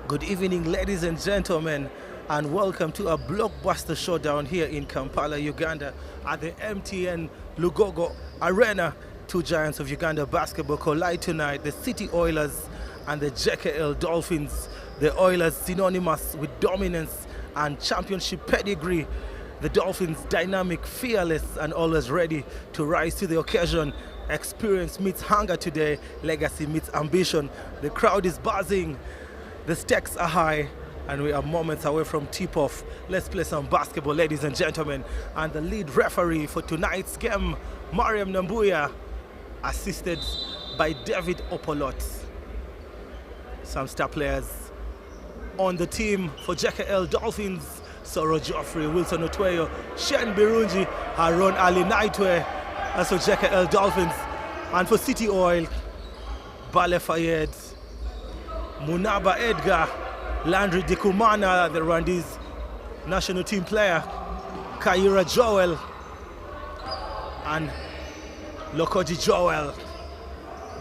Good evening, ladies and gentlemen, and welcome to a blockbuster showdown here in Kampala, Uganda, at the MTN Lugogo Arena. Two giants of Uganda basketball collide tonight, the City Oilers and the JKL Dolphins. The Oilers synonymous with dominance and championship pedigree. The Dolphins dynamic, fearless, and always ready to rise to the occasion. Experience meets hunger today, legacy meets ambition. The crowd is buzzing. The stakes are high, and we are moments away from tip-off. Let's play some basketball, ladies and gentlemen. And the lead referee for tonight's game, Mariam Nambuya, assisted by David Opolot. Some star players on the team for JKL Dolphins: Soro Geoffrey, Wilson Otweyo, Shen Birunji, Haron Ali Naitwe. That's for JKL Dolphins. And for City Oil, Bale Fayed, Munaba Edgar, Landry Dikumana, the Rwandese national team player, Kaira Joel, and Lokoji Joel.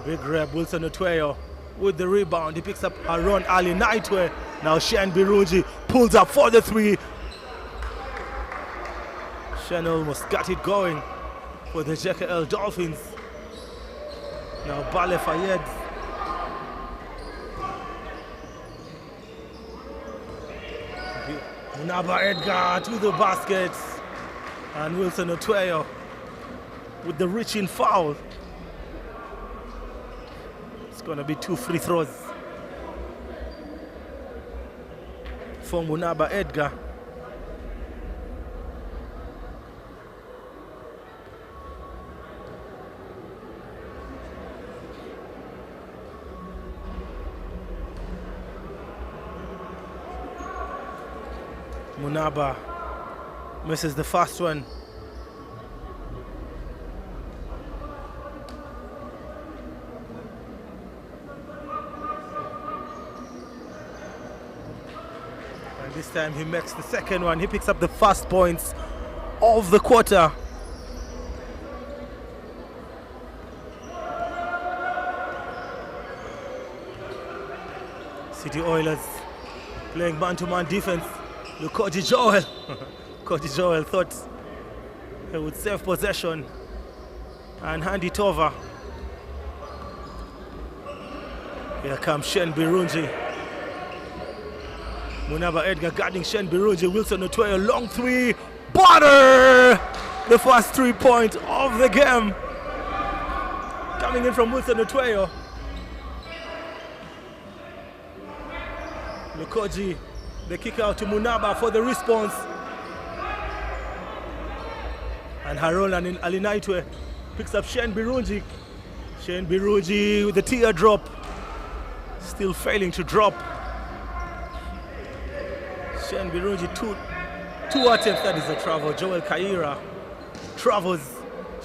Big Reb Wilson Otweyo with the rebound. He picks up Haron Ali Naitwe. Now Shen Birunji pulls up for the three. Shen almost got it going for the JKL Dolphins. Now Bale Fayed. Munaba Edgar to the basket, and Wilson Otweyo with the reaching foul. It's going to be 2 free throws for Munaba Edgar. Munaba misses the first one. And this time he makes the second one. He picks up the first points of the quarter. City Oilers playing man-to-man defense. Lokoji Joel. Coach Joel thought he would save possession and hand it over. Here comes Shen Birunji. Munaba Edgar guarding Shen Birunji. Wilson Otweyo, long three. Butter! The first 3 point of the game. Coming in from Wilson Otweyo. Lokoji, the kick out to Munaba for the response. And Haron Ali Naitwe picks up Shen Birunji. Shen Birunji with the teardrop. Still failing to drop. Shen Birunji, two attempts. That is a travel. Joel Kaira travels.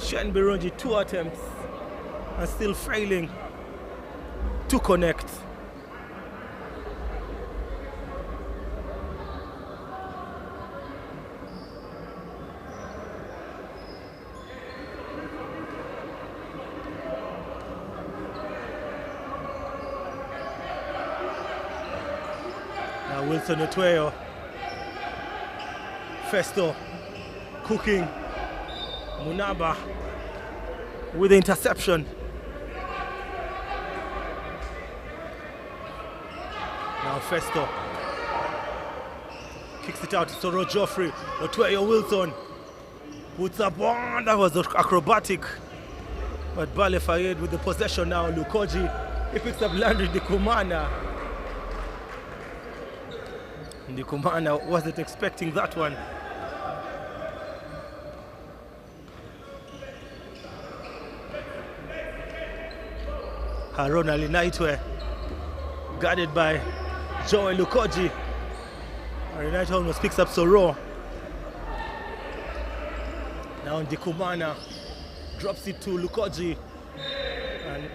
Shen Birunji, 2 attempts. And still failing to connect. Wilson Otweyo, Festo cooking, Munaba with the interception. Now Festo kicks it out to Soro Geoffrey. Otweyo Wilson puts up one. That was acrobatic, but Bale Fayed with the possession now. Lukoji, he picks up Landry Dikumana. Ndikumana wasn't expecting that one. Haron Ali Naitwe guarded by Joel Lukoji. Ali Naitwe almost picks up Soro. Now Ndikumana drops it to Lukoji, and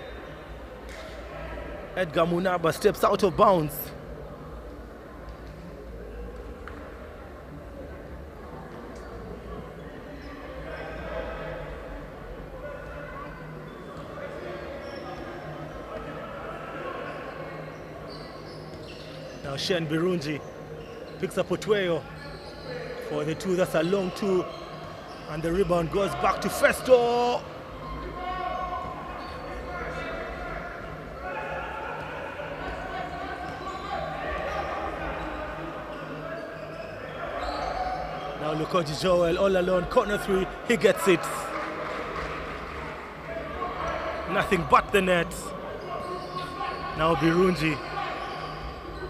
Edgar Munaba steps out of bounds. Now Now Shen Birungi picks up Otweyo for the two. That's a long two. And the rebound goes back to Festo. Now Lukoji Joel all alone, corner three, he gets it. Nothing but the net. Now Birungi,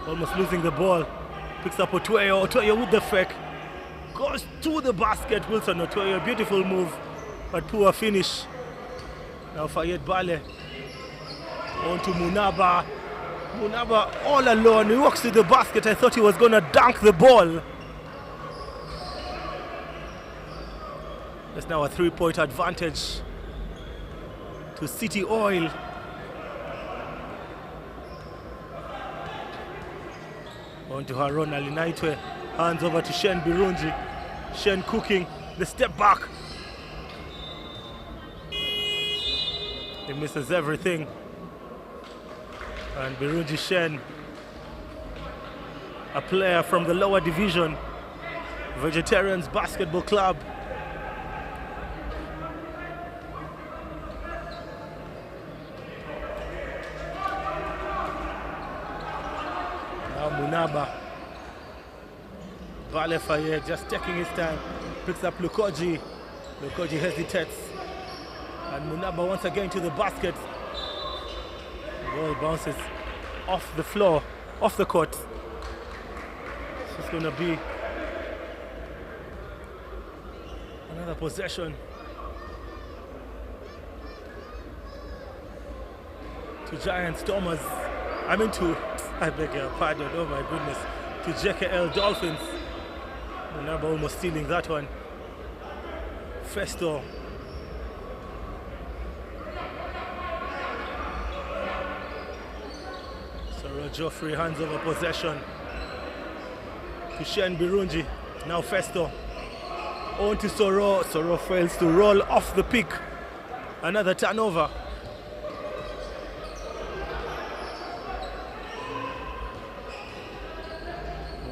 almost losing the ball, picks up Otweyo. Otweyo with the fake, goes to the basket. Wilson Otweyo, beautiful move, but poor finish. Now Fayed Bale, on to Munaba. Munaba all alone, he walks to the basket. I thought he was gonna dunk the ball. There's now a 3-point advantage to City Oil. On to Haron Alinaitwe, hands over to Shen Birungi. Shen cooking, the step back. He misses everything. And Birungi Shen, a player from the lower division, Vegetarians Basketball Club. Munaba, Bale Fayed just taking his time, picks up Lukoji. Lukoji hesitates, and Munaba once again to the basket. The ball bounces off the floor, off the court. So it's going to be another possession to Giants Thomas. I beg your pardon, oh my goodness, to JKL Dolphins. Munaba almost stealing that one. Festo. Soro Geoffrey hands over possession to Shen Birungi. Now Festo. On to Soro. Soro fails to roll off the pick. Another turnover.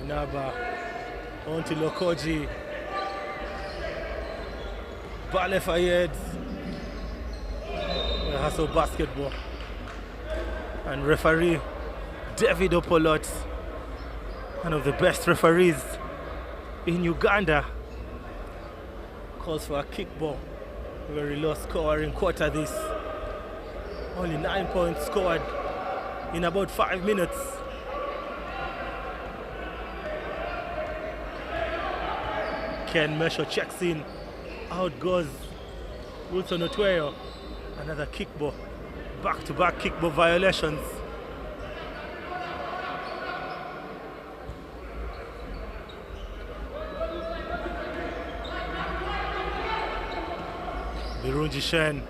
Munaba on to Lukoji. Bale Fayed. The hustle basketball. And referee David Opolot, one of the best referees in Uganda, calls for a kickball. Very low scoring quarter this. Only 9 points scored in about 5 minutes. Ken Mesho checks in. Out goes Wilson Otweyo. Another kickball. Back-to-back kickball violations. Birungi Shen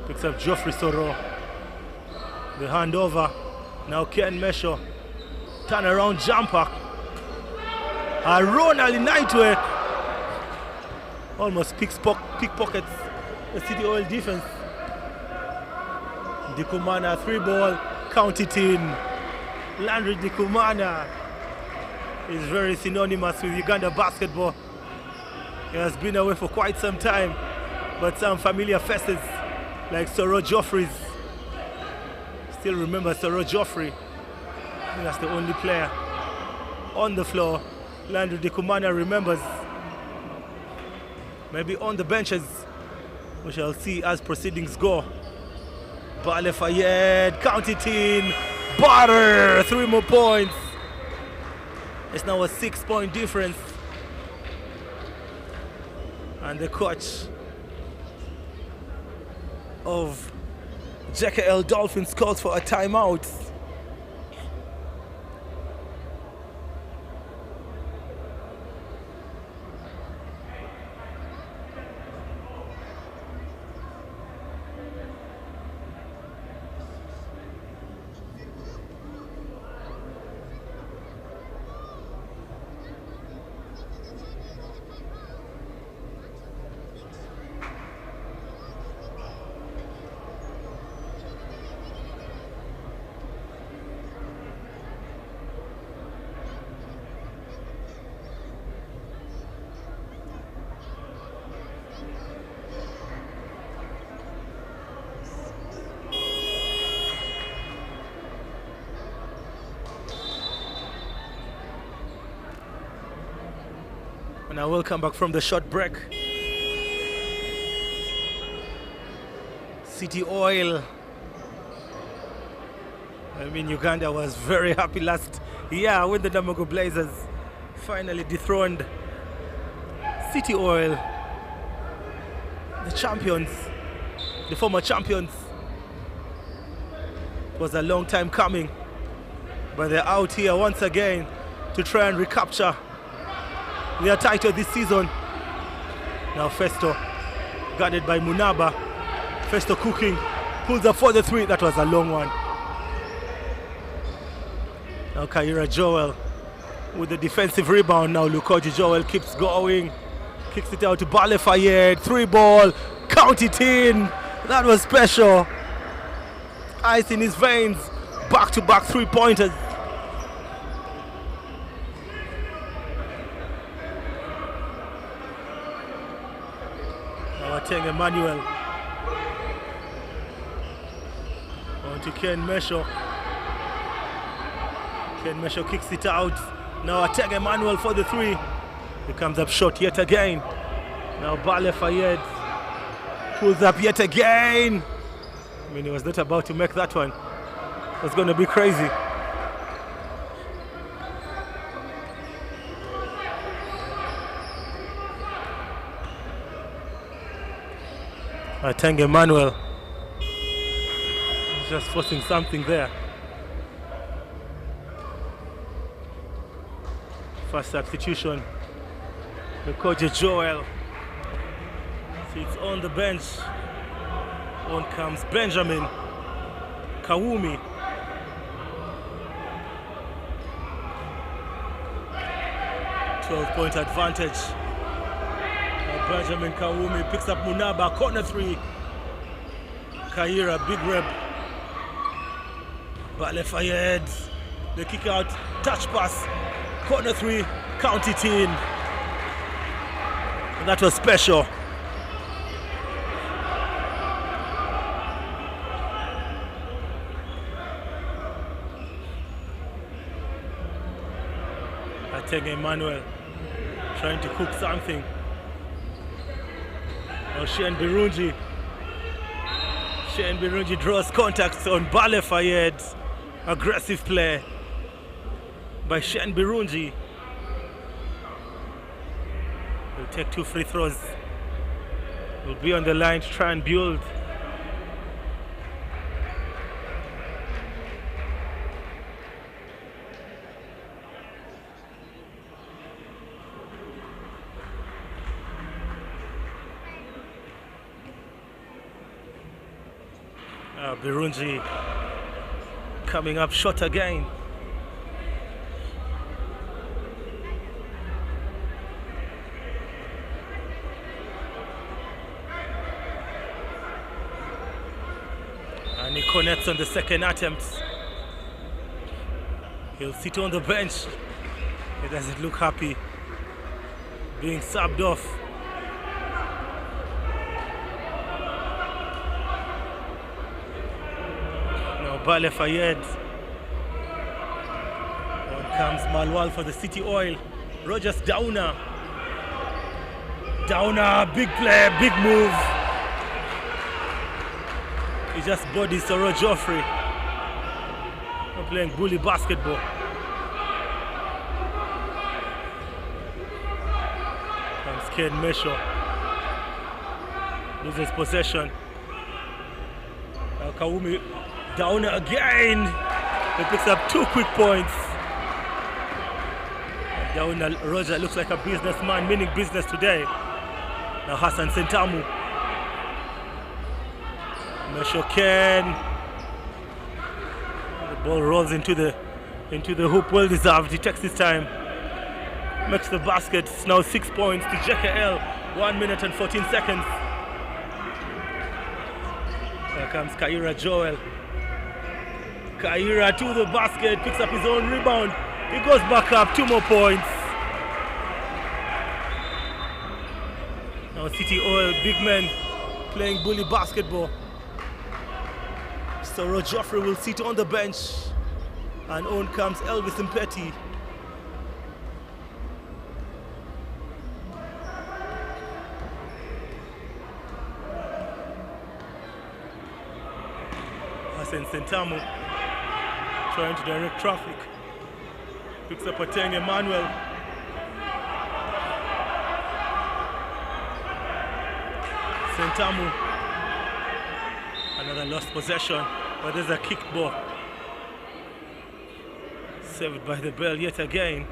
picks up Geoffrey Soro. The handover. Now Ken Mesho. Turn around jumper. Haron Alinaitwe almost pickpockets the City Oil defense. Dikumana 3-ball, count it in. Landry Dikumana is very synonymous with Uganda basketball. He has been away for quite some time, but some familiar faces like Soro Geoffrey still remember Soro Geoffrey. I think that's the only player on the floor Landry Dikumana remembers. Maybe on the benches. We shall see as proceedings go. Bale Fayed, count it in. Butter, 3 more points. It's now a 6-point difference. And the coach of JKL Dolphins calls for a timeout. And I will come back from the short break. City Oil. I mean, Uganda was very happy last year when the Damogo Blazers finally dethroned City Oil, the champions, the former champions. It was a long time coming, but they're out here once again to try and recapture their title this season. Now Festo, guarded by Munaba. Festo cooking, pulls up for the three. That was a long one. Now Kaira Joel with the defensive rebound. Now Lukoji Joel keeps going. Kicks it out to Bale Fayed. 3 ball. Count it in. That was special. Ice in his veins. Back-to-back 3-pointers. Now Ateng Emmanuel. On to Ken Mesho. Ken Mesho kicks it out. Now Ateng Emmanuel for the 3. He comes up short yet again. Now Bale Fayed pulls up yet again. I mean, he was not about to make that one. It was going to be crazy. Ateng Emmanuel just forcing something there. First substitution. Lukoji Joel sits on the bench. On comes Benjamin Kawumi. Point advantage. Now Benjamin Kawumi picks up Munaba, corner 3. Kaira, big rep. Bale Fayed, the kick out, touch pass, corner 3, count it in. And that was special. Ateng Emmanuel trying to cook something. Now Shane Birungi. Shane Birungi draws contacts on Bale Fayed. Aggressive play by Shane Birungi. He'll take 2 free throws. He'll be on the line to try and build. Birungi coming up short again. And he connects on the second attempt. He'll sit on the bench. He doesn't look happy being subbed off. Bale Fayed. On comes Malwal for the City Oil. Rogers Downer. Downer, big play, big move. He just bodies Soro Joffrey. We're playing bully basketball. Comes Ken Mesho. Loses possession. Now Kawumi Downer again. He picks up 2 quick points. Downer Roger looks like a businessman, meaning business today. Now Hassan Sentamu. Mesho Ken. The ball rolls into the hoop, well deserved. He takes his time. Makes the basket. It's now 6 points to JKL. 1 minute and 14 seconds. Here comes Kaira Joel. Kaira to the basket, picks up his own rebound. He goes back up, 2 more points. Now City Oil, big men playing bully basketball. Soro Joffrey will sit on the bench. And on comes Elvis Mpeti. Hassan Sentamu trying to direct traffic. Picks up Ateng Emmanuel. Sentamu. Another lost possession, but there's a kick ball. Saved by the bell yet again.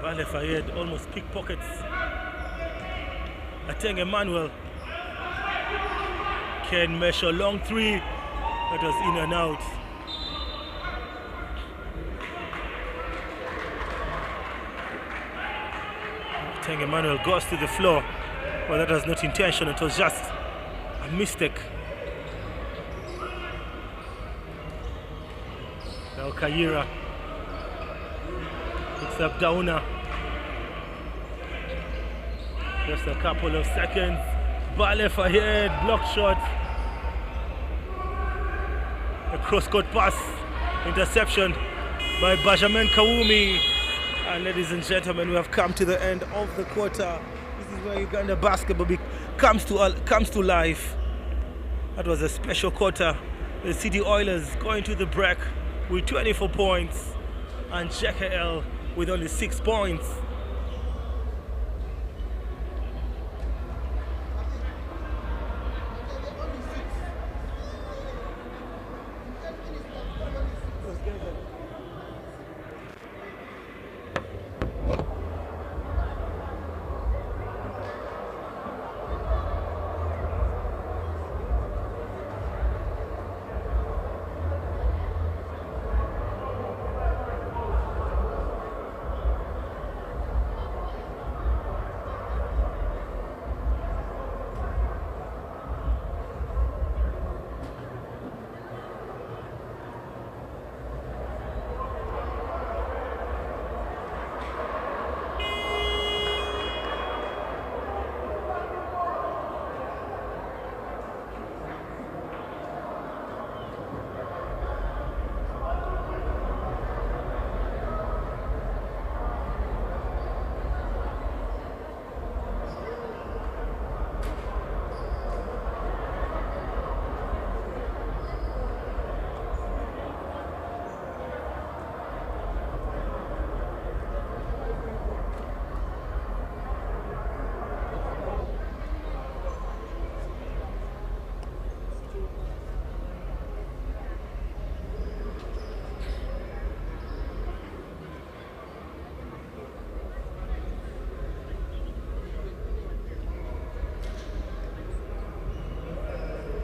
Bale Fayed almost pickpockets Ateng Emmanuel. Ken Mesho, long three. That was in and out. Ateng Emmanuel goes to the floor. Well, that was not intentional, it was just a mistake. Now Kaira picks up Dauna. Just a couple of seconds. Bale Fayed, block shot. A cross-court pass. Interception by Benjamin Kawumi. And ladies and gentlemen, we have come to the end of the quarter. This is where Uganda basketball comes to life. That was a special quarter. The City Oilers going to the break with 24 points and JKL with only 6 points.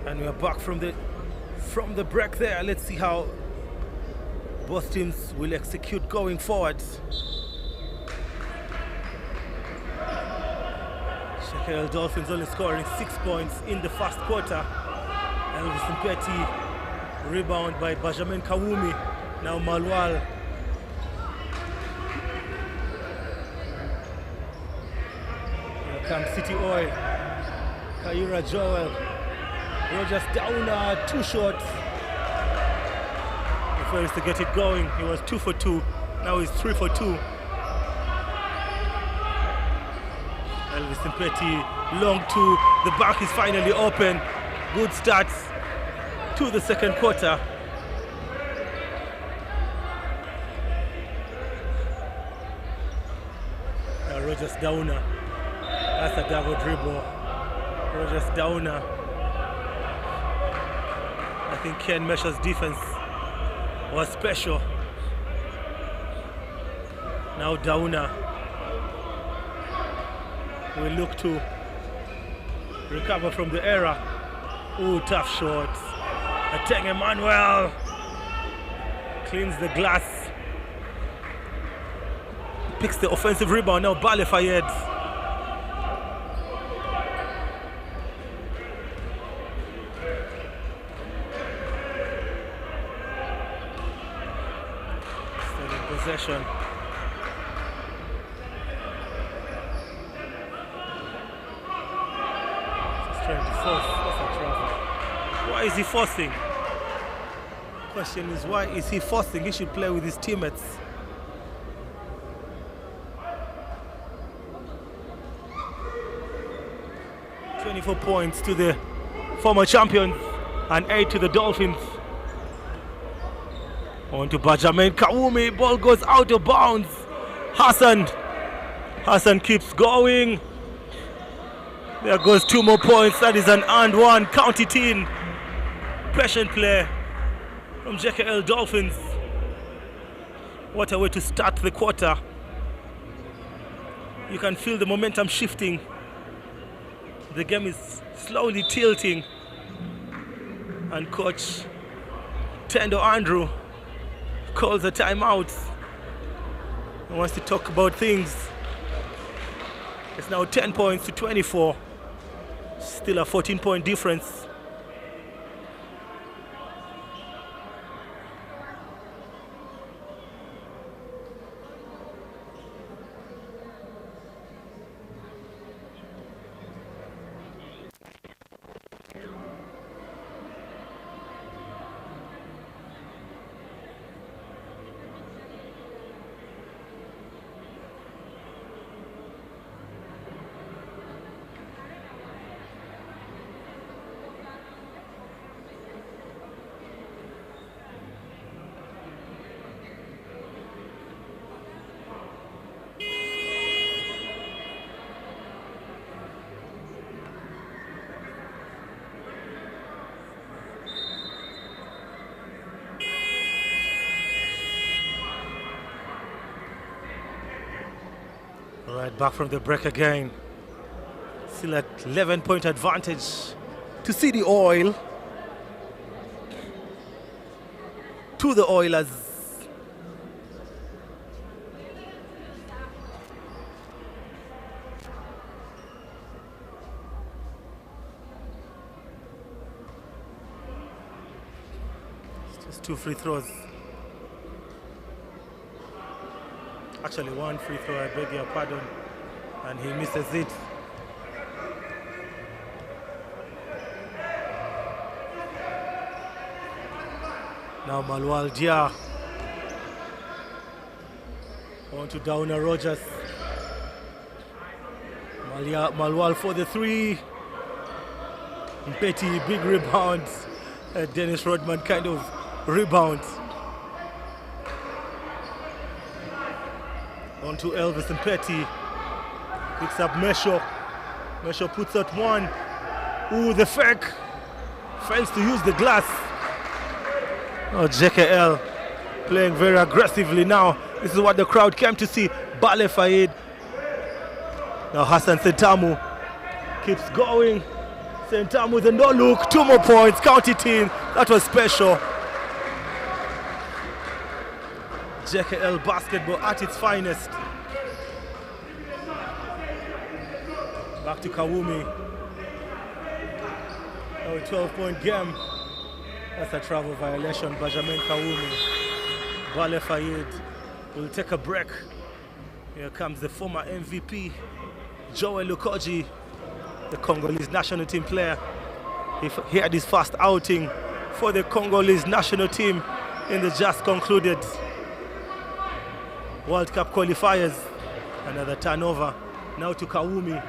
And we are back from the break there. Let's see how both teams will execute going forward. JKL Dolphins only scoring 6 points in the first quarter. Elvis Mpeti, rebound by Benjamin Kawumi. Now Malwal. Here comes City Oil. Kaira Joel. Rogers Dauna, too short. He fails to get it going. He was 2 for 2. Now he's 3 for 2. Elvis Mpeti, long 2. The back is finally open. Good start to the second quarter. Now Rogers Dauna. That's a double dribble. Rogers Dauna. I think Ken Mesho's defense was special. Now Dauna will look to recover from the error. Ooh, tough shot. Ateng Emmanuel cleans the glass. Picks the offensive rebound. Now Bale Fayed. Possession. Just trying to force. That's a travel. Why is he forcing? Question is, why is he forcing? He should play with his teammates. 24 points to the former champions and 8 to the Dolphins. On to Benjamin Kawowo, ball goes out of bounds. Hassan keeps going. There goes 2 more points. That is an and one. Count it in. Patient play from JKL Dolphins. What a way to start the quarter. You can feel the momentum shifting. The game is slowly tilting. And coach Tendo Andrew calls a timeout. He wants to talk about things. It's now 10 points to 24. Still a 14-point difference. Right, back from the break again. Still at 11-point advantage to see the Oil. To the Oilers. It's just 2 free throws. Actually, 1 free throw, I beg your pardon, and he misses it. Now Malwal Dia on to Downer Rogers. Malwal for the 3. Petty, big rebound. Dennis Rodman kind of rebound. On to Elvis and Petty. Picks up Mesho. Mesho puts out 1. Ooh, the fake. Fails to use the glass. Oh, JKL playing very aggressively now. This is what the crowd came to see. Bale Fayed. Now Hassan Sentamu keeps going. Sentamu with a no look. 2 more points. Count it in. That was special. JKL basketball at its finest. Back to Kawowo. Now a 12-point game. That's a travel violation. Benjamin Kawowo. Bale Fayed will take a break. Here comes the former MVP, Joel Lukoji, the Congolese national team player. He had his first outing for the Congolese national team in the just concluded World Cup qualifiers. Another turnover. Now to Kawowo.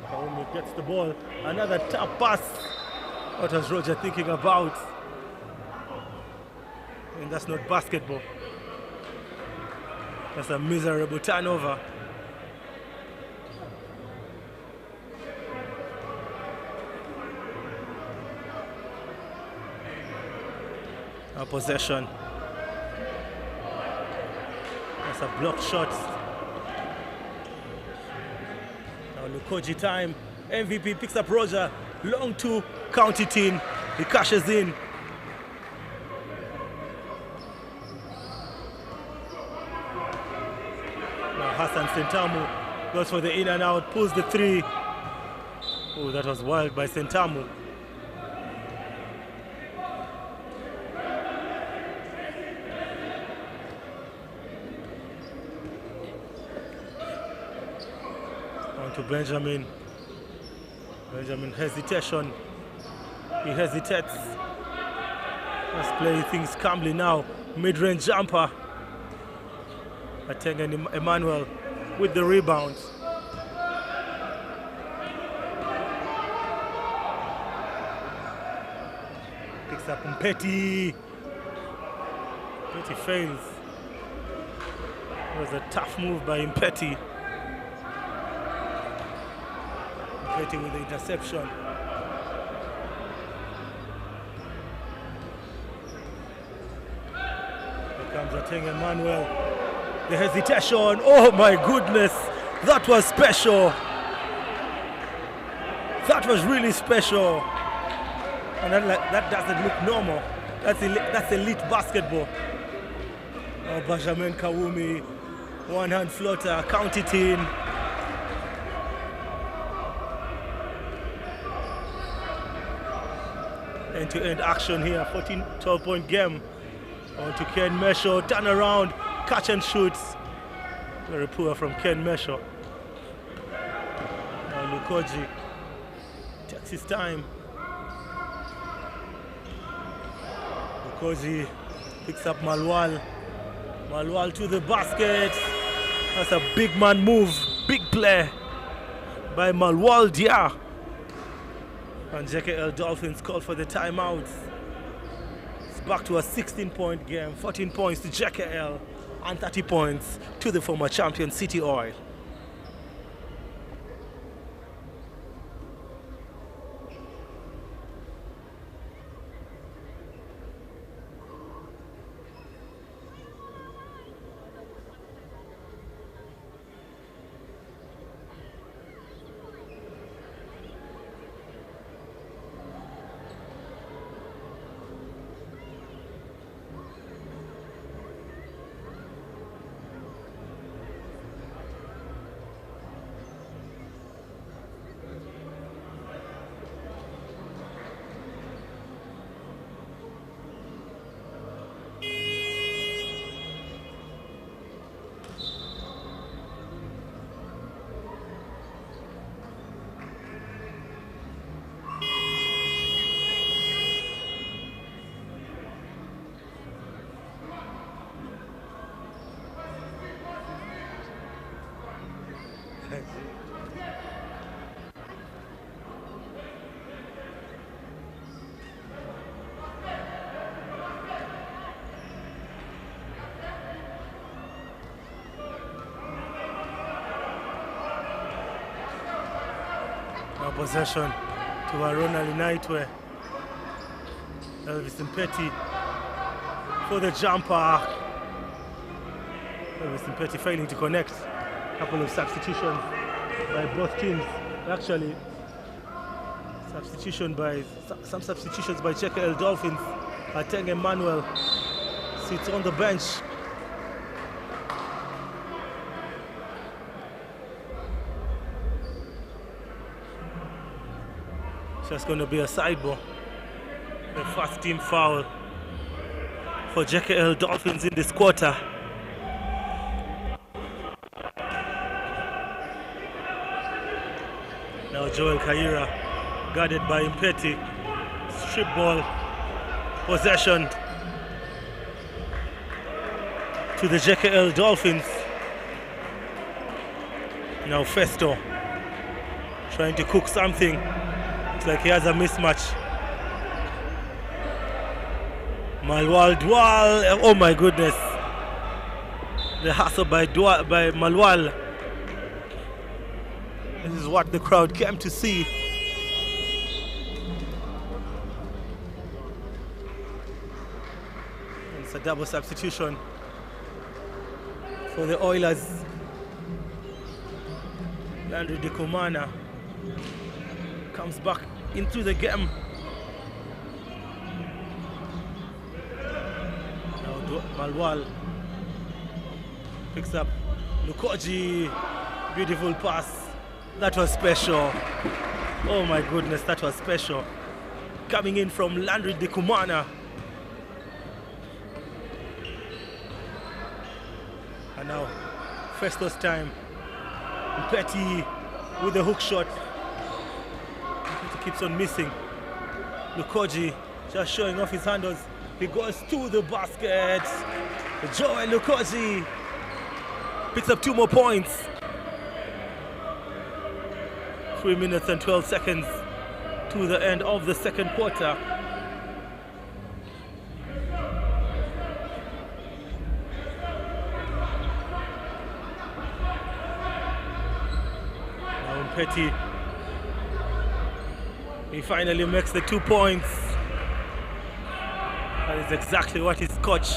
Kawowo gets the ball. Another tap pass. What was Roger thinking about? And that's not basketball. That's a miserable turnover. Now possession. That's a blocked shot. Now Lukoji time. MVP picks up Roger. Long 2, count it in. He cashes in. Now Hassan Sentamu goes for the in and out, pulls the 3. Oh, that was wild by Sentamu. On to Benjamin. Benjamin hesitation. He hesitates. Let's play things calmly now. Mid-range jumper. Atengen Emmanuel with the rebound. Picks up Mpeti. Mpeti fails. It was a tough move by Mpeti. Mpeti with the interception. Here comes Ateng Emmanuel. The hesitation. Oh my goodness. That was special. That was really special. And that doesn't look normal. That's elite basketball. Oh, Benjamin Kawumi, one hand floater, count it in. End-to-end action here, 12-point game. On to Ken Mesho, turn around, catch and shoot. Very poor from Ken Mesho. Now Lukoji takes his time. Lukoji picks up Malwal. Malwal to the basket. That's a big man move, big play by Malwal Dia. And JKL Dolphins called for the timeout. It's back to a 16-point game, 14 points to JKL and 30 points to the former champion City Oil. Now possession to Arona Linaitwe. Elvis Mpeti for the jumper. Elvis Mpeti failing to connect. A couple of substitutions by both teams. Actually, some substitutions by JKL Dolphins. Ateng Emmanuel sits on the bench. Just going to be a side ball. The first team foul for JKL Dolphins in this quarter. Now Joel Kaira guarded by Mpeti. Strip ball possession to the JKL Dolphins. Now Festo trying to cook something. Looks like he has a mismatch. Malwal Dwal, oh my goodness. The hustle by Malwal. This is what the crowd came to see. And it's a double substitution for the Oilers. Landry Dikumana comes back into the game. Now Malwal picks up Lukoji. Beautiful pass. That was special. Oh my goodness, that was special. Coming in from Landry Dikumana. And now, Festo's time. Mpeti with the hook shot. Mpeti keeps on missing. Lukoji just showing off his handles. He goes to the basket. Joel Lukoji picks up 2 more points. 3 minutes and 12 seconds to the end of the second quarter. Petty. He finally makes the 2 points. That is exactly what his coach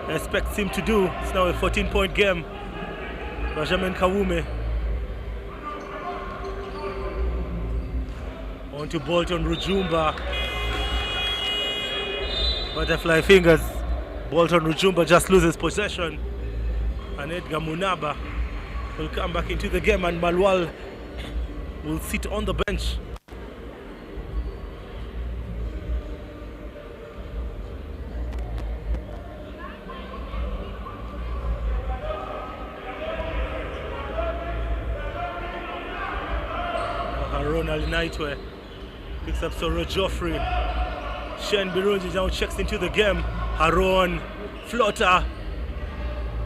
expects him to do. It's now a 14-point game. Benjamin Kawowo. On to Bolton Rujumba. Butterfly fingers. Bolton Rujumba just loses possession. And Edgar Munaba will come back into the game, and Malwal will sit on the bench. Ronald Naitwe picks up Soro Joffrey. Shane Birunji now checks into the game. Haron floater.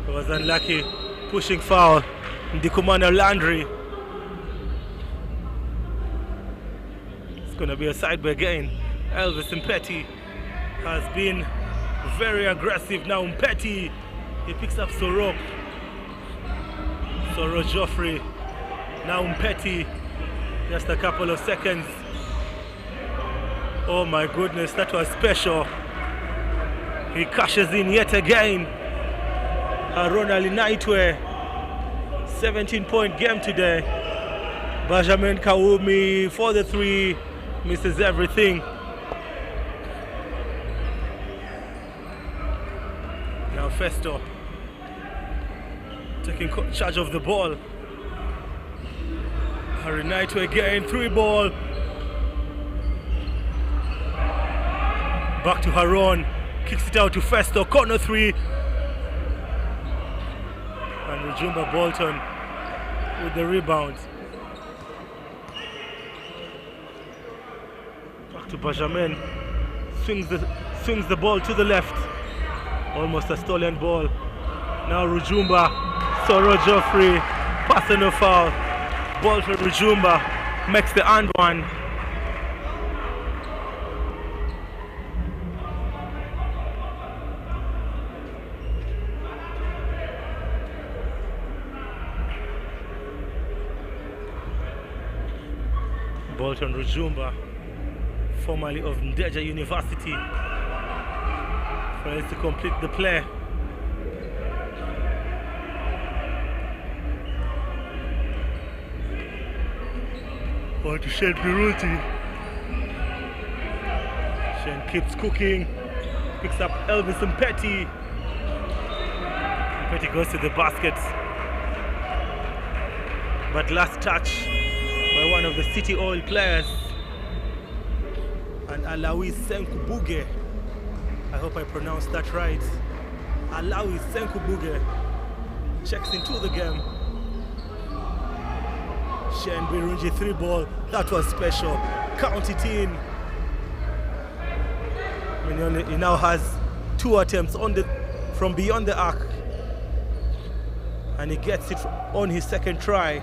It was unlucky. Pushing foul. Ndikumana Landry. It's going to be a side by again. Elvis Mpeti has been very aggressive now. Mpeti, he picks up Soro. Soro Joffrey. Now Mpeti. Just a couple of seconds. Oh my goodness, that was special. He cashes in yet again. Ronald Naitwe, 17-point game today. Benjamin Kawowo for the 3, misses everything. Now Festo taking charge of the ball. Harry Naitwe again, 3 ball. Back to Haron, kicks it out to Festo, corner 3. And Rujumba Bolton with the rebound. Back to Benjamin, swings the ball to the left. Almost a stolen ball. Now Rujumba, Soro Joffrey, personal foul. Bolton Rujumba makes the and one. Bolton Rujumba, formerly of Ndeja University, fails to complete the play. On to Shane Biruti. Shane keeps cooking, picks up Elvis Mpeti. Mpeti goes to the basket, but last touch by one of the City Oil players, and Alawi Senkubuge. I hope I pronounced that right. Alawi Senkubuge checks into the game. Shane Birunji 3 ball, that was special. Count it in. He now has 2 attempts from beyond the arc, and he gets it on his second try.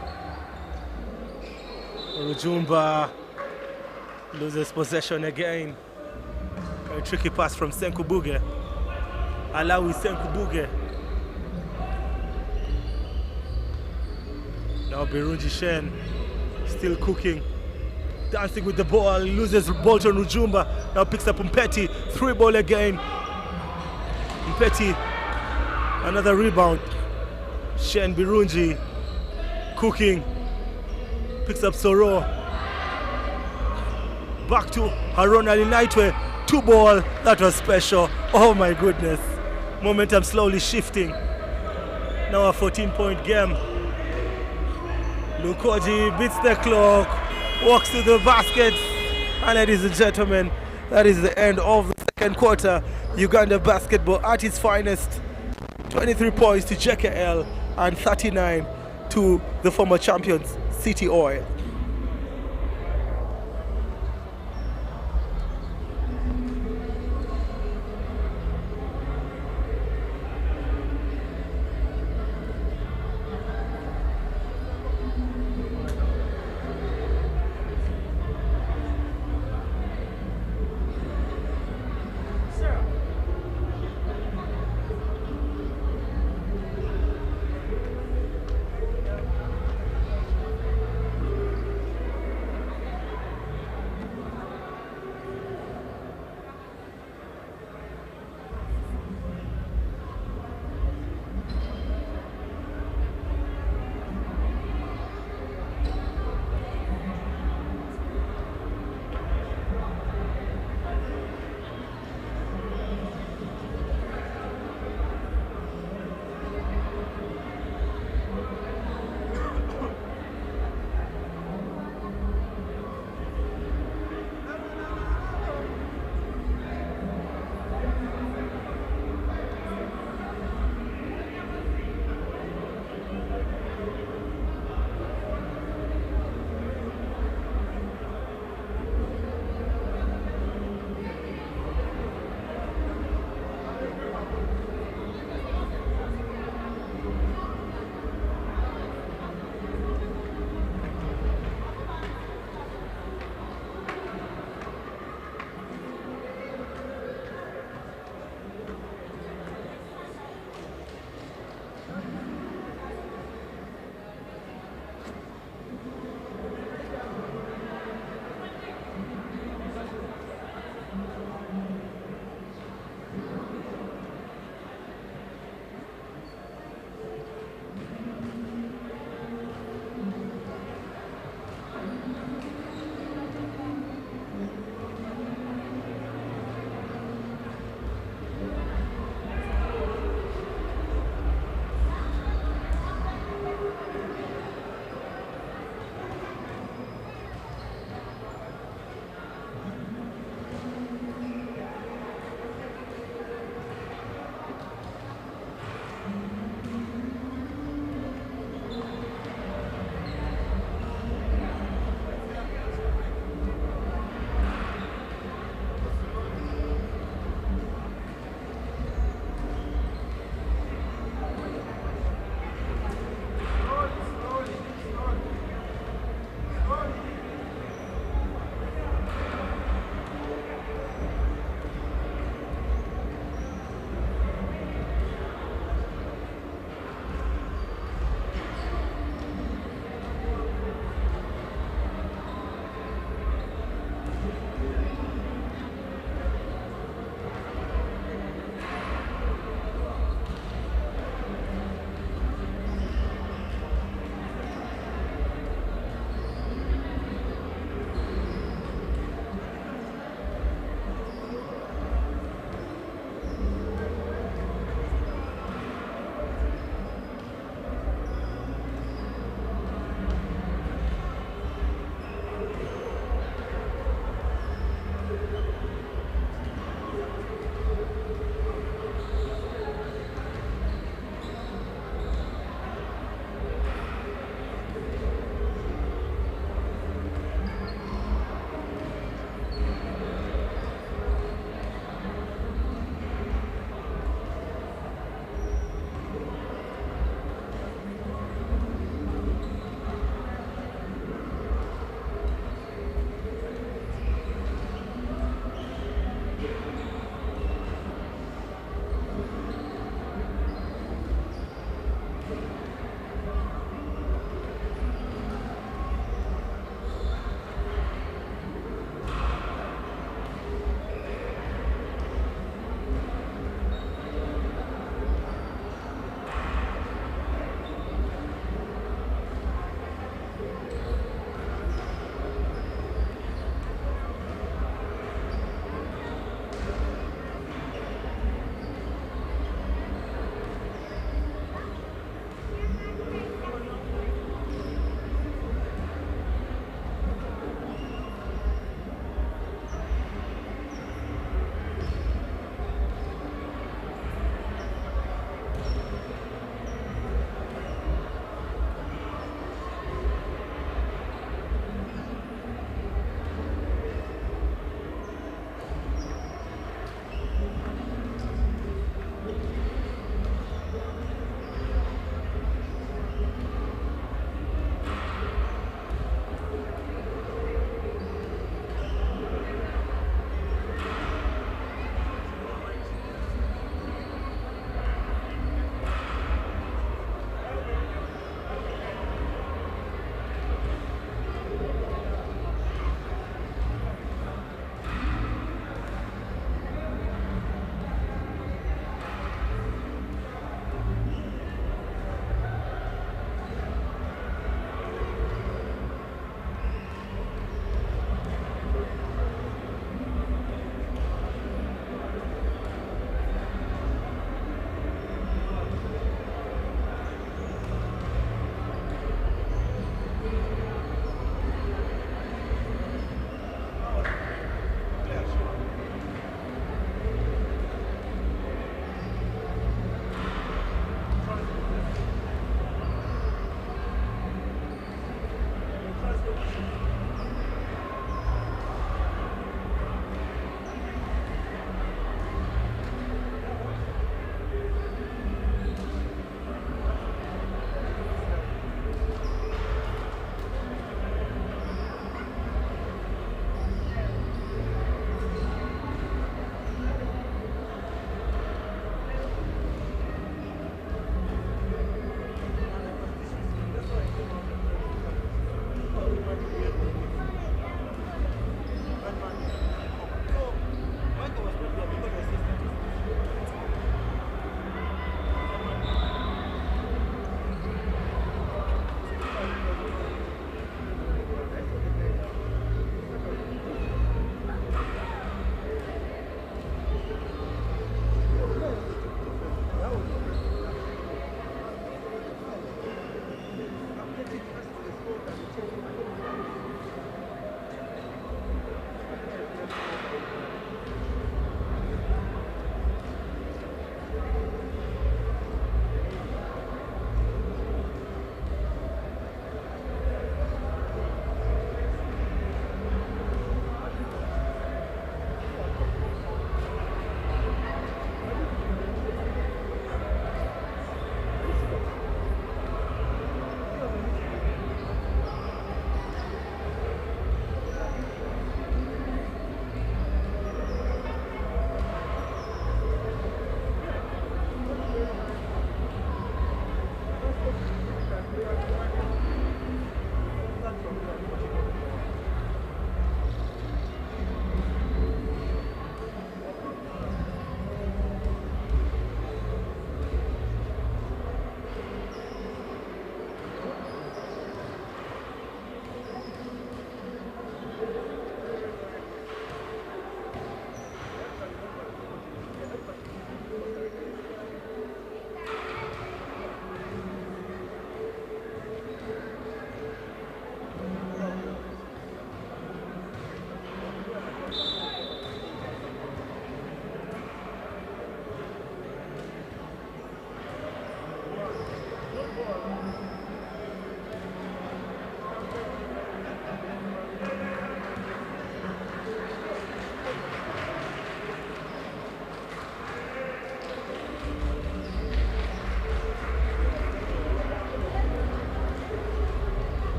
Rujumba loses possession again. A tricky pass from Senkubuge. Alawi Senkubuge. Now Birunji Shane still cooking, dancing with the ball, loses Bolton Rujumba. Now picks up Mpeti, 3 ball again. Mpeti, another rebound. Shane Birunji cooking, picks up Soro. Back to Haron Ali Naitwe, 2 ball, that was special. Oh my goodness. Momentum slowly shifting. Now a 14-point game. Lukoji beats the clock, walks to the basket, and ladies and gentlemen, that is the end of the second quarter. Uganda basketball at its finest. 23 points to JKL and 39 to the former champions, City Oil.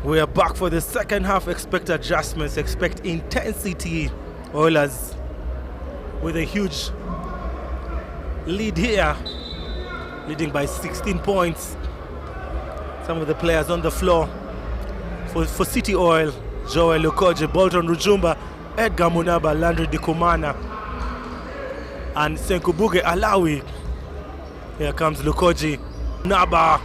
We are back for the second half. Expect adjustments, expect intensity. Oilers with a huge lead here, leading by 16 points. Some of the players on the floor for City Oil: Joel Lukoji, Bolton Rujumba, Edgar Munaba, Landry Dikumana, and Senkubuge Alawi. Here comes Lukoji. Naba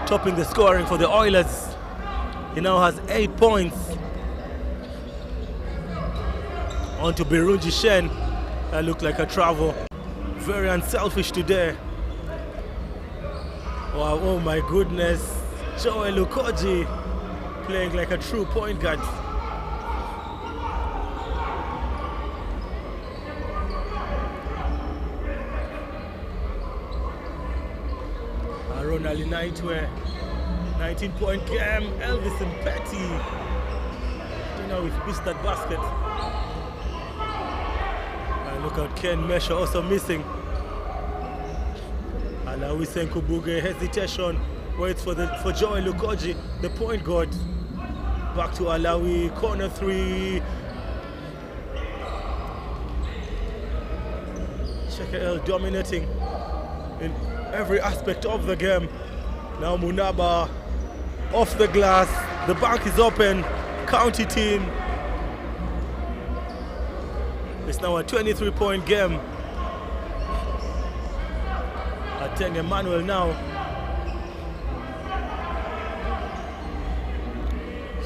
topping the scoring for the Oilers. He now has 8 points. On to Birunji Shen. That looked like a travel. Very unselfish today. Wow, oh my goodness. Joel Lukoji playing like a true point guard. Ronald Nightwear, 19-point game. Elvis and Petty. You know, we've missed that basket. And look out, Ken Mesha also missing. Alawi Senkubuge, hesitation, waits for Joel Lukoji, the point guard. Back to Alawi, corner three. JKL dominating in every aspect of the game. Now Munaba off the glass. The bank is open. Count it in. It's now a 23-point game. Ateng Emmanuel now.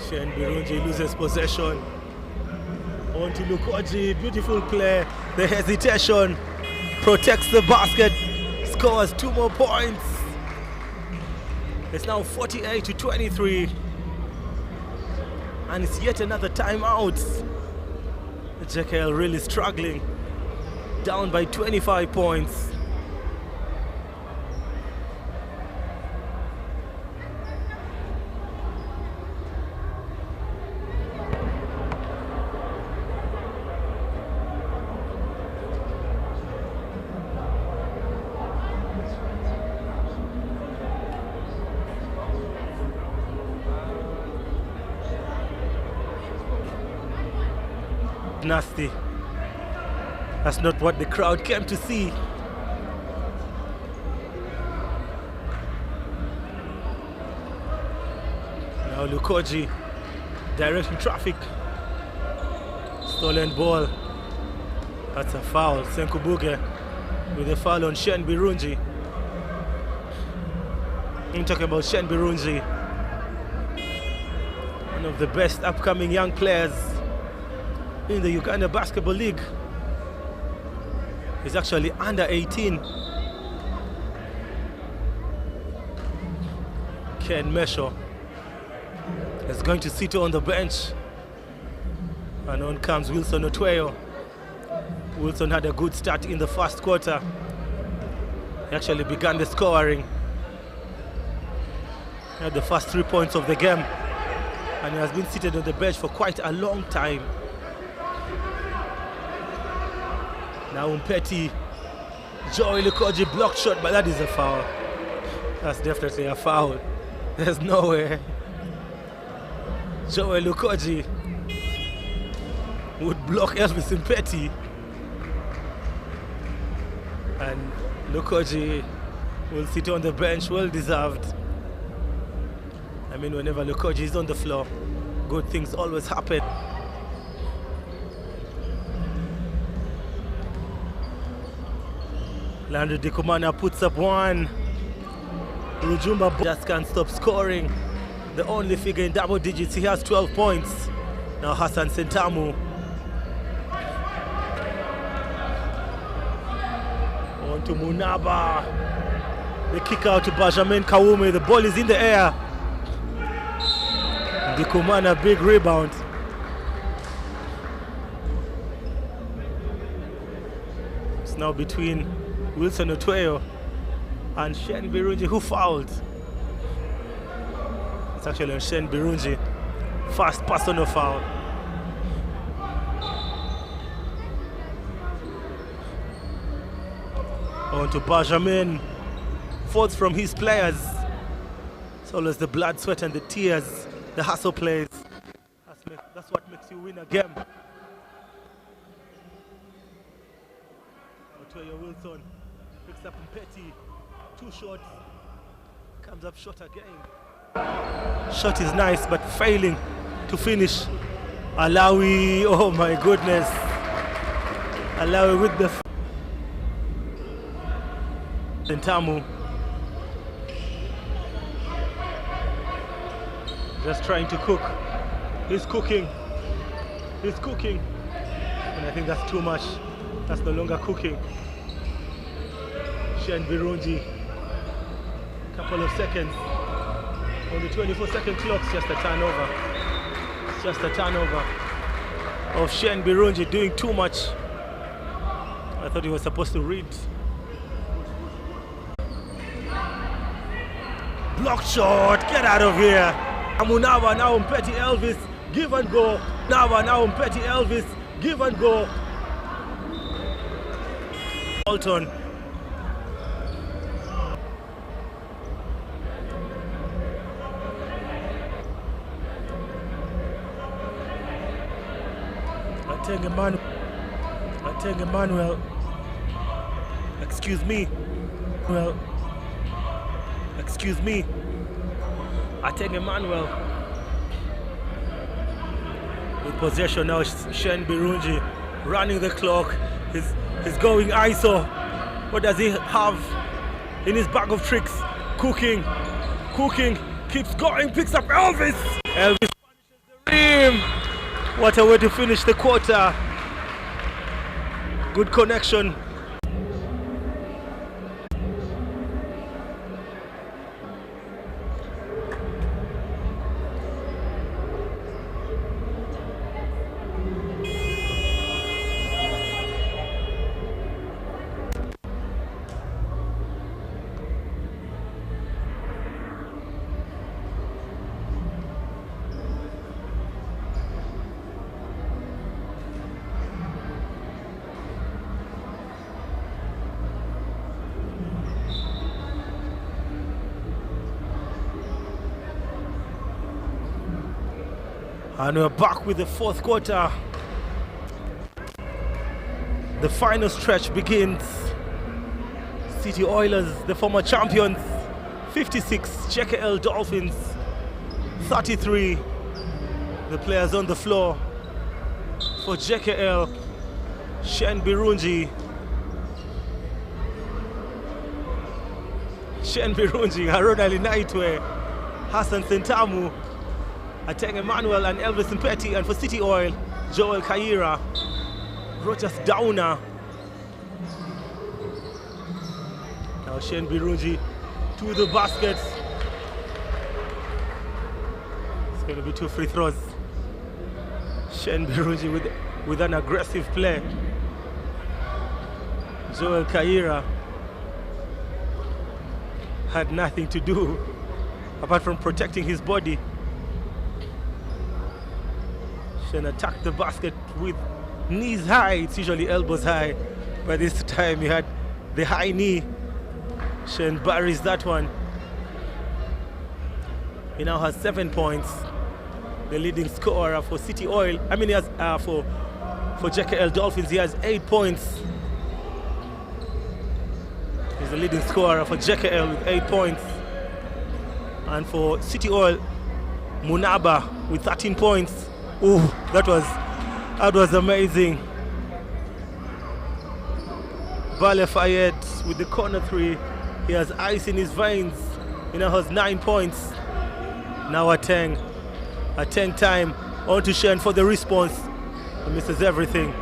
Shen Birunji loses possession. On to Lukoji. Beautiful play. The hesitation protects the basket. scores 2 more points. It's now 48-23. And it's yet another timeout. The JKL really struggling. Down by 25 points. Nasty. That's not what the crowd came to see. Now Lukoji directing traffic. Stolen ball. That's a foul. Senkubuge with a foul on Shen Birunji. I'm talking about Shen Birunji, one of the best upcoming young players in the Uganda Basketball League. He's actually under 18. Ken Mesho is going to sit on the bench. And on comes Wilson Otweyo. Wilson had a good start in the first quarter. He actually began the scoring. He had the first 3 points of the game. And he has been seated on the bench for quite a long time. Now Umpeti, Joey Lukoji blocked shot, but that is a foul. That's definitely a foul. There's no way Joey Lukoji would block Elvis Umpeti. And Lukoji will sit on the bench, well deserved. I mean, whenever Lukoji is on the floor, good things always happen. Landry Dikumana puts up one. Rujumba just can't stop scoring. The only figure in double digits, he has 12 points. Now Hassan Sentamu. On to Munaba. The kick out to Benjamin Kawume. The ball is in the air. Dikumana, big rebound. It's now between Wilson Otweyo and Shen Birunji, who fouled. It's actually on Shen Birunji. First personal foul. On to Benjamin. Fourth from his players. It's always the blood, sweat, and the tears, the hustle plays. That's what makes you win a game. Otweyo Wilson picks up Mpeti, 2 shots, comes up short again. Shot is nice, but failing to finish. Alawi, oh my goodness. Alawi with the Sentamu. Just trying to cook. He's cooking. He's cooking. And I think that's too much. That's no longer cooking. Shen Birunji, couple of seconds on the 24-second clock. Just a turnover. It's just a turnover of Shen Birunji doing too much. I thought he was supposed to read. Block shot, get out of here. Amunava now Mpeti Elvis, give and go. Nava now Mpeti Elvis, give and go. Bolton. Ateng Emmanuel. Excuse me. Well, excuse me. Ateng Emmanuel. With possession now, Shen Birunji running the clock. He's going ISO. What does he have in his bag of tricks? Cooking, keeps going, picks up Elvis. Elvis punishes the rim. What a way to finish the quarter. Good connection. And we're back with the fourth quarter. The final stretch begins. City Oilers, the former champions, 56, JKL Dolphins, 33. The players on the floor. For JKL, Shen Birungi, Haruna Linaitwe, Hassan Sentamu, Ateng Emmanuel and Elvis Mpeti, and for City Oil, Joel Kaira, Rogers Downer. Now Shen Birungi to the basket. It's going to be 2 free throws. Shen Birungi with an aggressive play. Joel Kaira had nothing to do apart from protecting his body. Shen attacked the basket with knees high. It's usually elbows high, but this time he had the high knee. Shen buries that one. He now has 7 points. The leading scorer for City Oil. I mean, he has for JKL Dolphins, he has 8 points. He's the leading scorer for JKL with 8 points. And for City Oil, Munaba with 13 points. Ooh, that was amazing. Bale Fayed with the corner 3. He has ice in his veins. He now has 9 points. Now Ateng time. On to Shen for the response. He misses everything.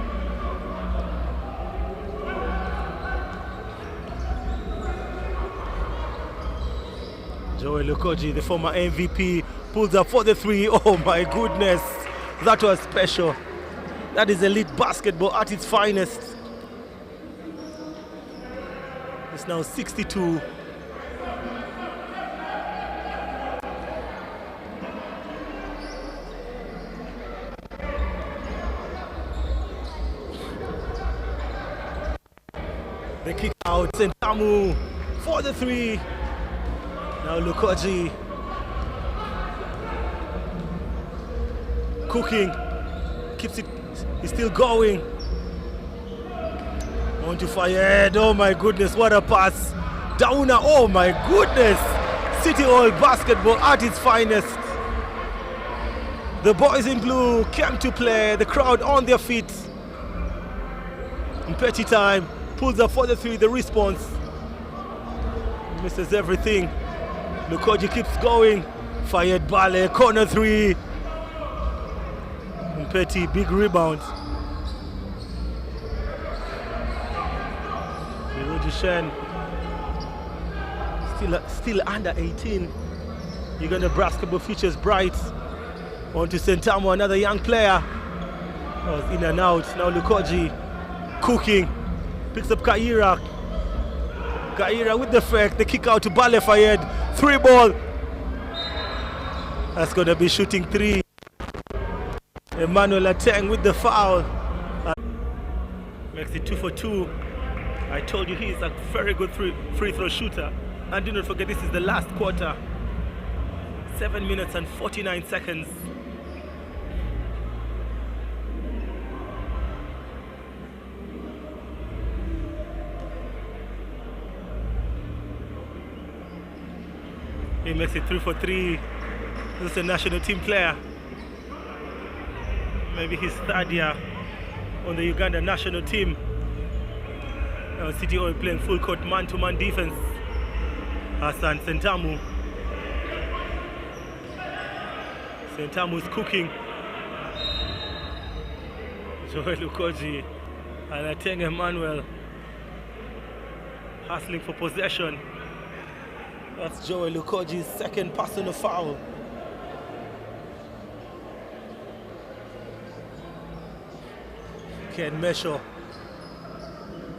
Joel Lukoji, the former MVP, pulls up for the 3. Oh my goodness, that was special. That is elite basketball at its finest. It's now 62. The kick out, Sentamu for the 3. Now Lukoji cooking, keeps it, he's still going. On to Fayed, oh my goodness, what a pass. Downer, oh my goodness. City Oil basketball at its finest. The boys in blue came to play, the crowd on their feet. Mpeti time, pulls up for the 3, the response. Misses everything. Lukoji keeps going. Fayed Bale, corner 3. Mpeti, big rebound. Shen still under 18. Uganda basketball futures bright. On to Sentamu, another young player. Was in and out. Now Lukoji cooking. Picks up Kaira. Kaira with the fake. The kick out to Bale Fayed. 3 ball. That's going to be shooting 3. Emmanuel Ateng with the foul. Makes it 2 for 2. I told you he's a very good free throw shooter. And do not forget, this is the last quarter. 7 minutes and 49 seconds. He makes it 3 for 3. This is a national team player. Maybe his 3rd year on the Uganda national team. City Oil playing full court man-to-man defense. Hassan Sentamu. Sentamu is cooking. Joel Lukoji and Ateng Emmanuel hustling for possession. That's Joel Lukoji's 2nd personal foul. Ken Mesho.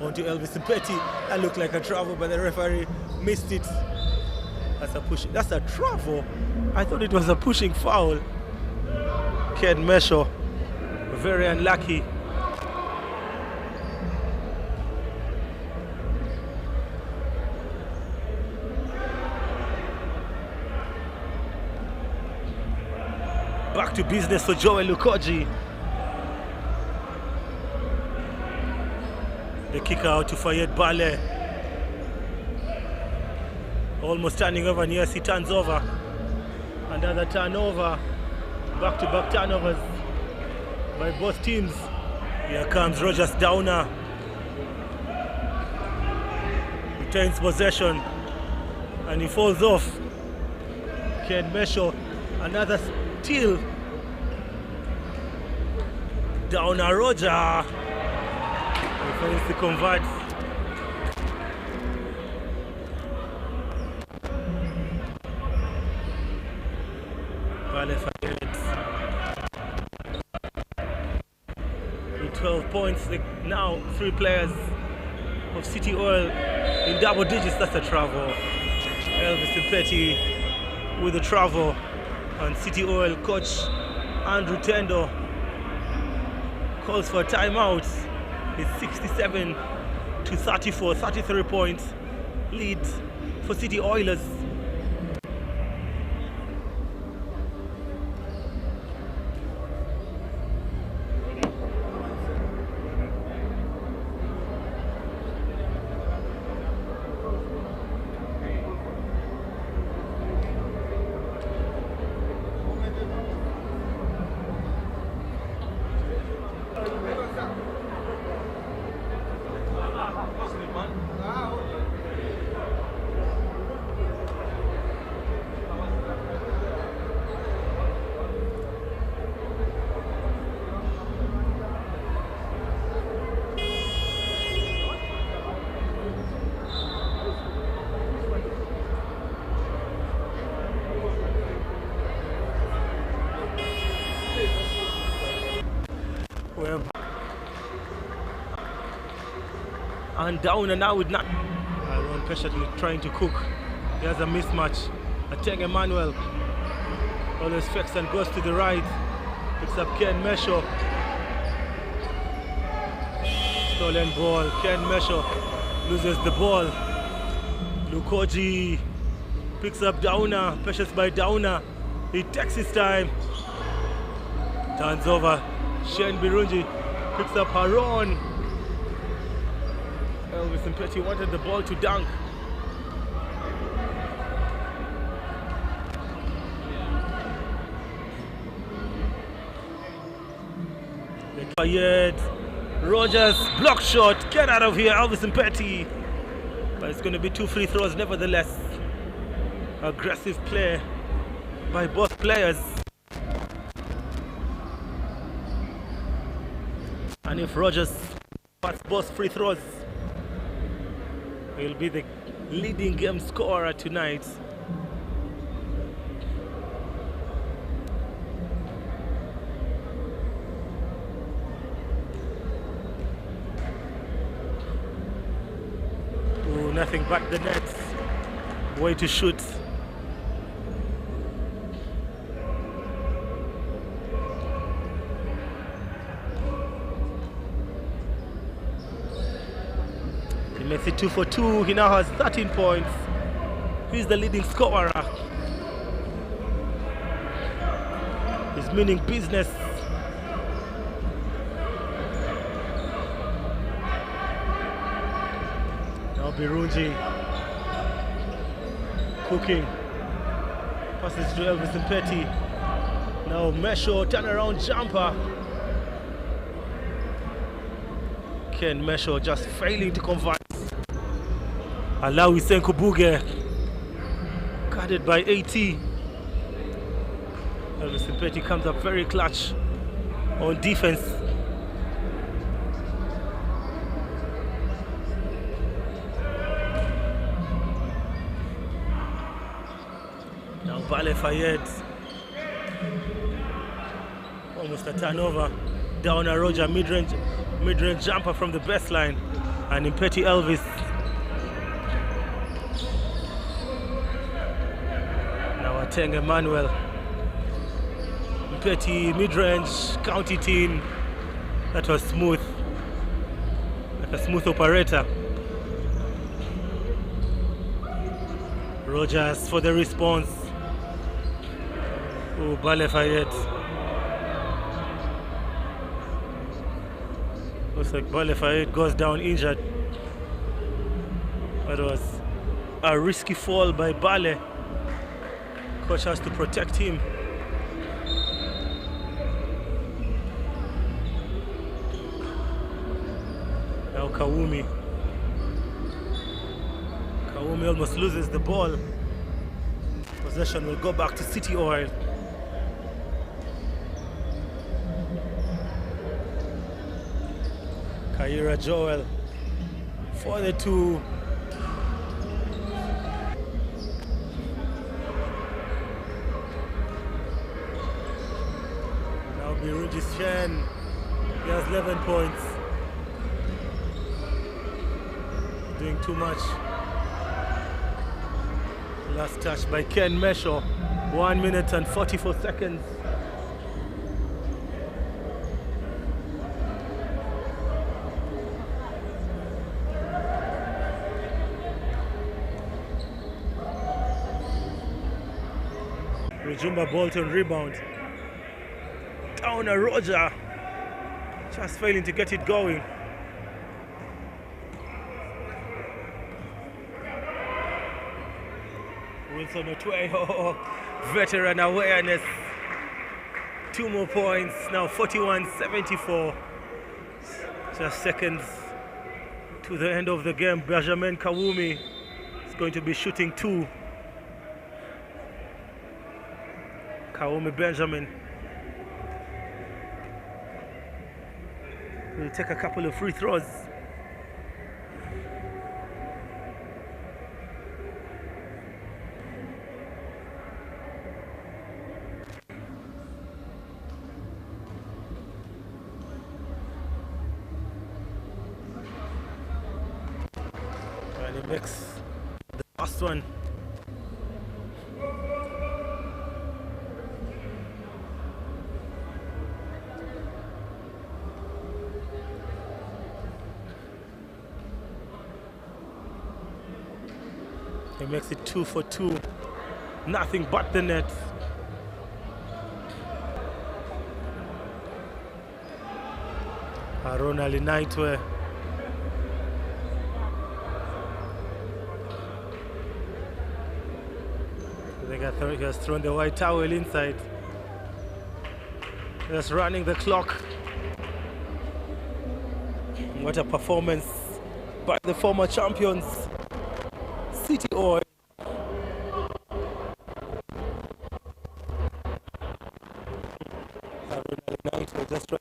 On to Elvis Mpeti. That looked like a travel, but the referee missed it. That's a push. That's a travel. I thought it was a pushing foul. Ken Mesho, very unlucky. Back to business for Joel Lukoji. The kick out to Fayed Bale. Almost turning over, and yes, he turns over. Another turnover. Back-to-back turnovers by both teams. Here comes Rogers Downer. Retains possession and he falls off. Ken Mesho, another steal. Downer Roger. He fails to convert. Vale Fayette. 12 points. Now 3 players of City Oil in double digits. That's a travel. Elvis Impeti with a travel. And City Oil coach Andrew Tendo calls for a timeout. It's 67 to 34, 33 points lead for City Oilers. And Downer now with not. Ron patiently trying to cook. He has a mismatch. Ateng Emmanuel always fakes and goes to the right. Picks up Ken Mesho. Stolen ball. Ken Mesho loses the ball. Lukoji picks up Downer. Patience by Downer. He takes his time. Turns over. Shane Birungi picks up Haron. Elvis Impeti wanted the ball to dunk. Fayed. Rogers, block shot. Get out of here, Elvis Impeti. But it's going to be 2 free throws nevertheless. Aggressive play by both players. And if Rogers pats both free throws, he'll be the leading game scorer tonight. Ooh, nothing but the net. Way to shoot. He makes it 2 for 2. He now has 13 points. He's the leading scorer. He's meaning business. Now Birungi cooking. Passes to Elvis Impeti. Now Mesho, turnaround jumper. Ken Mesho just failing to convert. Alawi Senkubuge guarded by AT. Elvis Impeti comes up very clutch on defense. Now Bale Fayed. Almost a turnover. Downer Roger, mid-range jumper from the baseline. And Impeti Elvis. Ateng Emmanuel. Impeti mid-range, count it in. That was smooth. Like a smooth operator. Rogers for the response. Oh, Bale Fayed. like Bale Farid goes down injured. That was a risky fall by Bale. Coach has to protect him. Now Kawumi almost loses the ball. Possession will go back to City Oil. Kaira Joel for the 2. Now Birujis Chen. He has 11 points. Doing too much. Last touch by Ken Mesho. 1 minute and 44 seconds. Rujumba Bolton rebound. Downer Roger. Just failing to get it going. Wilson Otway, veteran awareness. 2 more points, now 41-74. Just seconds to the end of the game. Benjamin Kawumi is going to be shooting 2. Kawumi Benjamin will take a couple of free throws. And he makes the last one. He makes it 2 for 2. Nothing but the net. Haruna Linaitwe. I think he has thrown the white towel inside. Just running the clock. What a performance by the former champions. City Oil. Haruna Linaitwe just